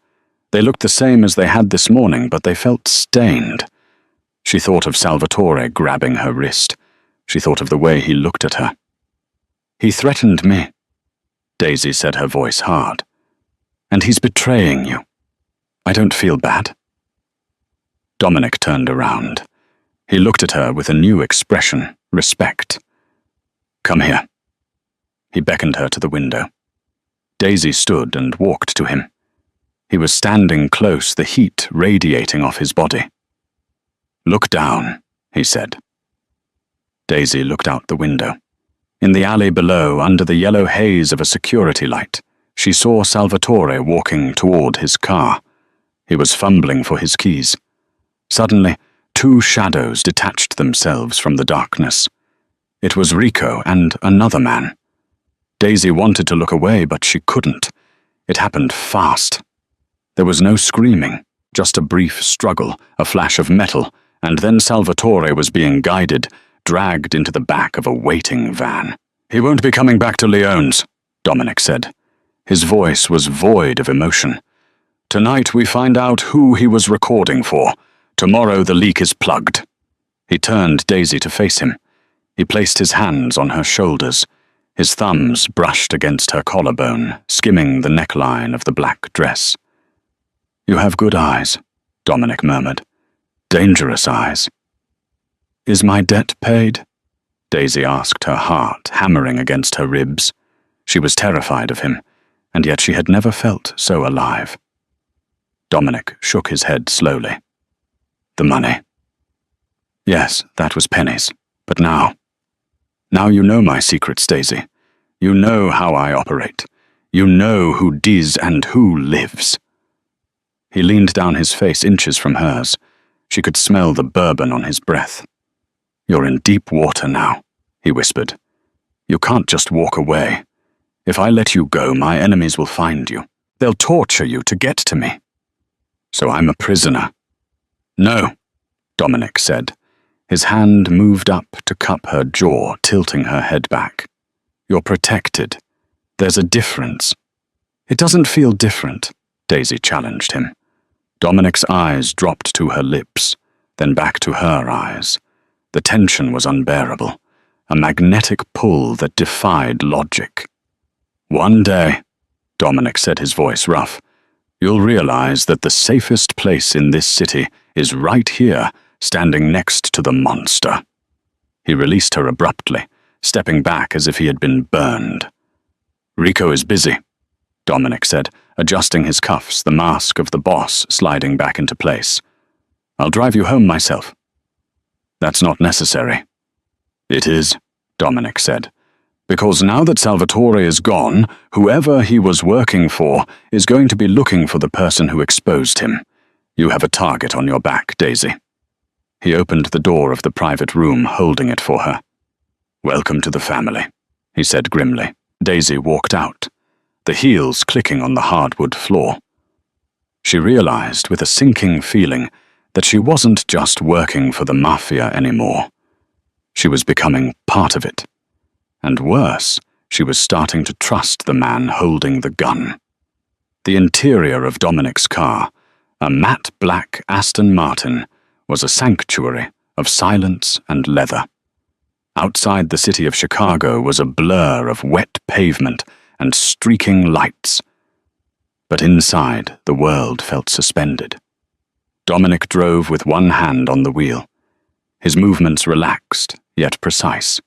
They looked the same as they had this morning, but they felt stained. She thought of Salvatore grabbing her wrist, She thought of the way he looked at her. "He threatened me," Daisy said, her voice hard. "And he's betraying you. I don't feel bad." Dominic turned around. He looked at her with a new expression, respect. "Come here." He beckoned her to the window. Daisy stood and walked to him. He was standing close, the heat radiating off his body. "Look down," he said. Daisy looked out the window. In the alley below, under the yellow haze of a security light, she saw Salvatore walking toward his car. He was fumbling for his keys. Suddenly, two shadows detached themselves from the darkness. It was Rico and another man. Daisy wanted to look away, but she couldn't. It happened fast. There was no screaming, just a brief struggle, a flash of metal, and then Salvatore was being guided, dragged into the back of a waiting van. "He won't be coming back to Leone's," Dominic said. His voice was void of emotion. "Tonight we find out who he was recording for. Tomorrow the leak is plugged." He turned Daisy to face him. He placed his hands on her shoulders. His thumbs brushed against her collarbone, skimming the neckline of the black dress. "You have good eyes," Dominic murmured. "Dangerous eyes." "Is my debt paid?" Daisy asked, her heart hammering against her ribs. She was terrified of him, and yet she had never felt so alive. Dominic shook his head slowly. "The money." "Yes, that was pennies. But now you know my secrets, Daisy. You know how I operate. You know who dies and who lives." He leaned down, his face inches from hers. She could smell the bourbon on his breath. "You're in deep water now," he whispered. "You can't just walk away. If I let you go, my enemies will find you. They'll torture you to get to me. So I'm a prisoner." "No," Dominic said. His hand moved up to cup her jaw, tilting her head back. "You're protected. There's a difference." "It doesn't feel different," Daisy challenged him. Dominic's eyes dropped to her lips, then back to her eyes. The tension was unbearable, a magnetic pull that defied logic. "One day," Dominic said, his voice rough, "you'll realize that the safest place in this city is right here, standing next to the monster." He released her abruptly, stepping back as if he had been burned. "Rico is busy," Dominic said, adjusting his cuffs, the mask of the boss sliding back into place. "I'll drive you home myself." "That's not necessary." "It is," Dominic said, "because now that Salvatore is gone, whoever he was working for is going to be looking for the person who exposed him. You have a target on your back, Daisy." He opened the door of the private room, holding it for her. "Welcome to the family," he said grimly. Daisy walked out, the heels clicking on the hardwood floor. She realized with a sinking feeling that she wasn't just working for the Mafia anymore. She was becoming part of it. And worse, she was starting to trust the man holding the gun. The interior of Dominic's car, a matte black Aston Martin, was a sanctuary of silence and leather. Outside the city of Chicago was a blur of wet pavement and streaking lights. But inside, the world felt suspended. Dominic drove with one hand on the wheel. His movements relaxed, yet precise.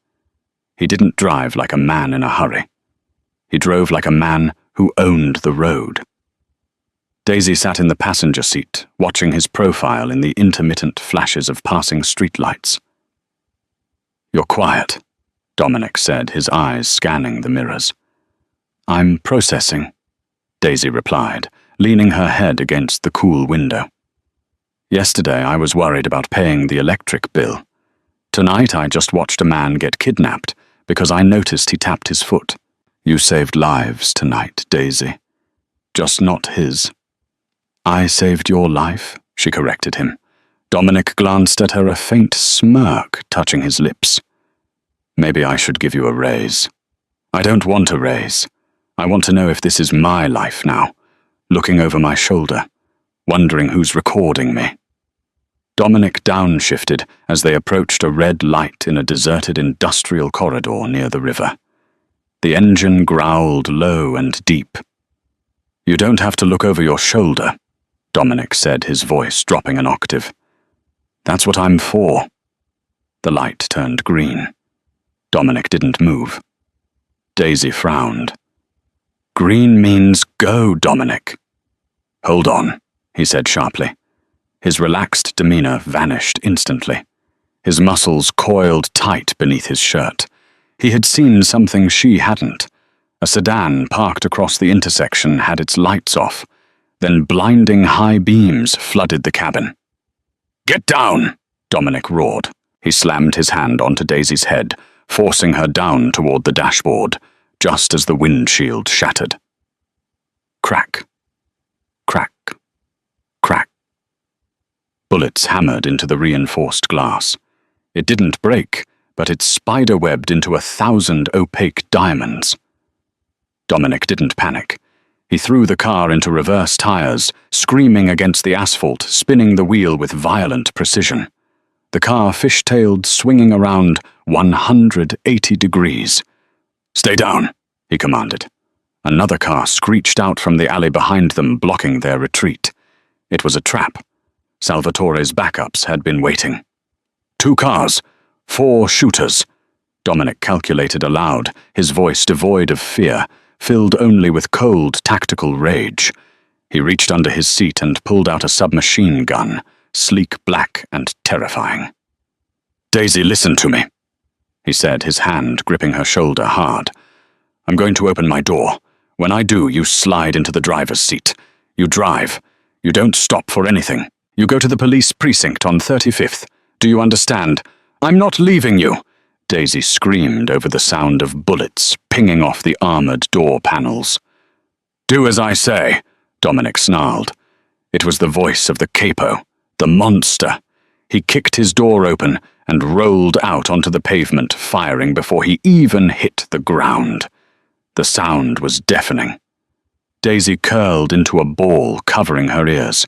He didn't drive like a man in a hurry. He drove like a man who owned the road. Daisy sat in the passenger seat, watching his profile in the intermittent flashes of passing streetlights. "You're quiet," Dominic said, his eyes scanning the mirrors. "I'm processing," Daisy replied, leaning her head against the cool window. "Yesterday I was worried about paying the electric bill. Tonight I just watched a man get kidnapped because I noticed he tapped his foot. You saved lives tonight, Daisy. Just not his." "I saved your life," she corrected him. Dominic glanced at her, a faint smirk touching his lips. "Maybe I should give you a raise." "I don't want a raise. I want to know if this is my life now, looking over my shoulder, wondering who's recording me." Dominic downshifted as they approached a red light in a deserted industrial corridor near the river. The engine growled low and deep. "You don't have to look over your shoulder," Dominic said, his voice dropping an octave. "That's what I'm for." The light turned green. Dominic didn't move. Daisy frowned. "Green means go, Dominic." "Hold on," he said sharply. His relaxed demeanor vanished instantly. His muscles coiled tight beneath his shirt. He had seen something she hadn't. A sedan parked across the intersection had its lights off. Then blinding high beams flooded the cabin. "Get down!" Dominic roared. He slammed his hand onto Daisy's head, forcing her down toward the dashboard, just as the windshield shattered. Crack. Crack. Crack. Bullets hammered into the reinforced glass. It didn't break, but it spiderwebbed into 1,000 opaque diamonds. Dominic didn't panic. He threw the car into reverse tires, screaming against the asphalt, spinning the wheel with violent precision. The car fishtailed, swinging around 180 degrees. "Stay down," he commanded. Another car screeched out from the alley behind them, blocking their retreat. It was a trap. Salvatore's backups had been waiting. 2 cars, 4 shooters. Dominic calculated aloud, his voice devoid of fear, filled only with cold, tactical rage. He reached under his seat and pulled out a submachine gun, sleek black and terrifying. "Daisy, listen to me," he said, his hand gripping her shoulder hard. "I'm going to open my door. When I do, you slide into the driver's seat. You drive. You don't stop for anything. You go to the police precinct on 35th. Do you understand? I'm not leaving you!" Daisy screamed over the sound of bullets pinging off the armored door panels. "Do as I say," Dominic snarled. It was the voice of the capo, the monster. He kicked his door open and rolled out onto the pavement, firing before he even hit the ground. The sound was deafening. Daisy curled into a ball, covering her ears.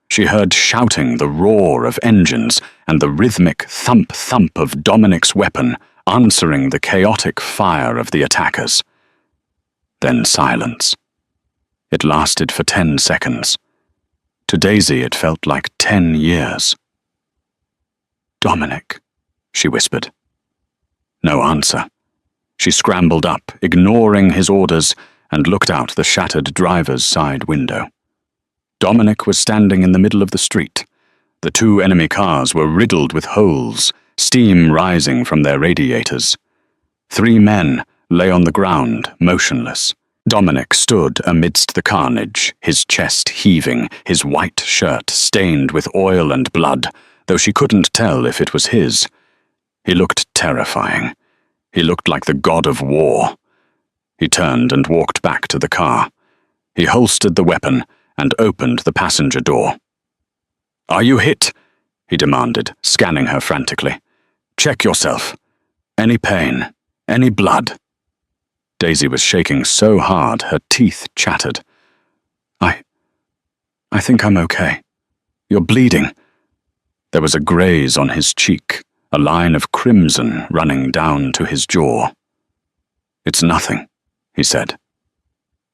She heard shouting, the roar of engines, and the rhythmic thump-thump of Dominic's weapon answering the chaotic fire of the attackers. Then silence. It lasted for 10 seconds. To Daisy it felt like 10 years. "Dominic," she whispered. No answer. She scrambled up, ignoring his orders, and looked out the shattered driver's side window. Dominic was standing in the middle of the street. The 2 enemy cars were riddled with holes, steam rising from their radiators. 3 men lay on the ground, motionless. Dominic stood amidst the carnage, his chest heaving, his white shirt stained with oil and blood, though she couldn't tell if it was his. He looked terrifying. He looked like the god of war. He turned and walked back to the car. He holstered the weapon and opened the passenger door. "Are you hit?" he demanded, scanning her frantically. "Check yourself. Any pain? Any blood?" Daisy was shaking so hard her teeth chattered. I think I'm okay. You're bleeding." There was a graze on his cheek, a line of crimson running down to his jaw. "It's nothing," he said.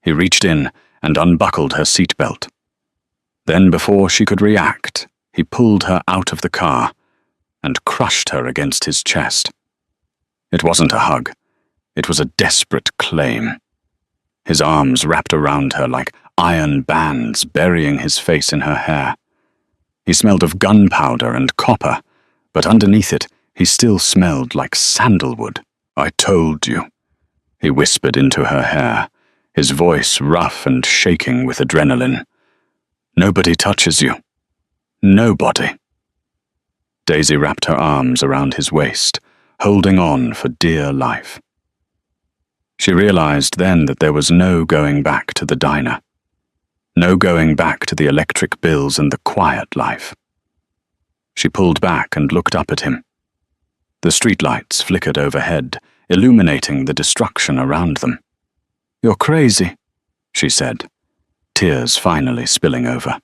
He reached in and unbuckled her seatbelt. Then, before she could react, he pulled her out of the car and crushed her against his chest. It wasn't a hug. It was a desperate claim. His arms wrapped around her like iron bands, burying his face in her hair. He smelled of gunpowder and copper, but underneath it, he still smelled like sandalwood. "I told you," he whispered into her hair, his voice rough and shaking with adrenaline. "Nobody touches you. Nobody." Daisy wrapped her arms around his waist, holding on for dear life. She realized then that there was no going back to the diner. No going back to the electric bills and the quiet life. She pulled back and looked up at him. The streetlights flickered overhead, illuminating the destruction around them. "You're crazy," she said, tears finally spilling over.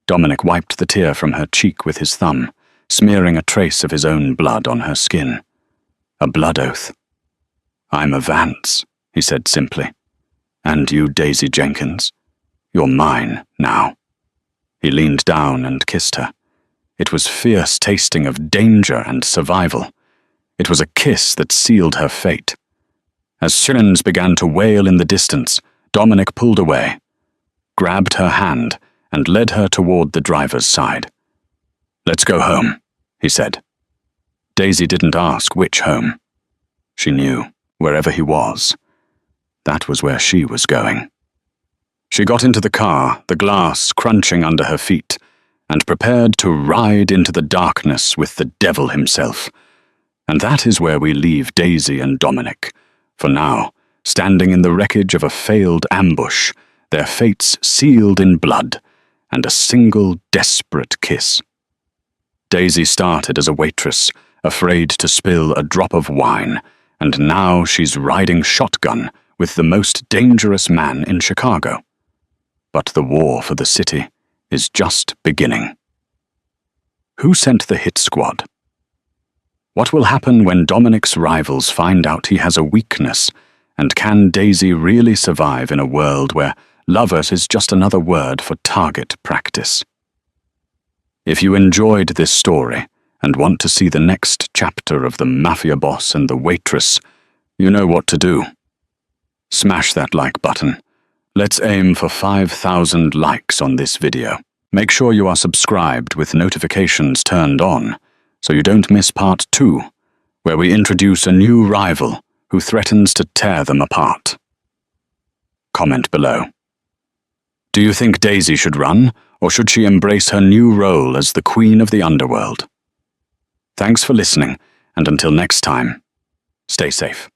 Dominic wiped the tear from her cheek with his thumb, smearing a trace of his own blood on her skin. A blood oath. "I'm a Vance," he said simply. "And you, Daisy Jenkins? You're mine now." He leaned down and kissed her. It was fierce tasting of danger and survival. It was a kiss that sealed her fate. As sirens began to wail in the distance, Dominic pulled away, grabbed her hand, and led her toward the driver's side. "Let's go home," he said. Daisy didn't ask which home. She knew, wherever he was, that was where she was going. She got into the car, the glass crunching under her feet, and prepared to ride into the darkness with the devil himself. And that is where we leave Daisy and Dominic, for now, standing in the wreckage of a failed ambush, their fates sealed in blood, and a single desperate kiss. Daisy started as a waitress, afraid to spill a drop of wine, and now she's riding shotgun with the most dangerous man in Chicago. But the war for the city is just beginning. Who sent the hit squad? What will happen when Dominic's rivals find out he has a weakness, and can Daisy really survive in a world where lovers is just another word for target practice? If you enjoyed this story and want to see the next chapter of the Mafia boss and the waitress, you know what to do. Smash that like button. Let's aim for 5,000 likes on this video. Make sure you are subscribed with notifications turned on, so you don't miss part 2, where we introduce a new rival who threatens to tear them apart. Comment below. Do you think Daisy should run, or should she embrace her new role as the queen of the underworld? Thanks for listening, and until next time, stay safe.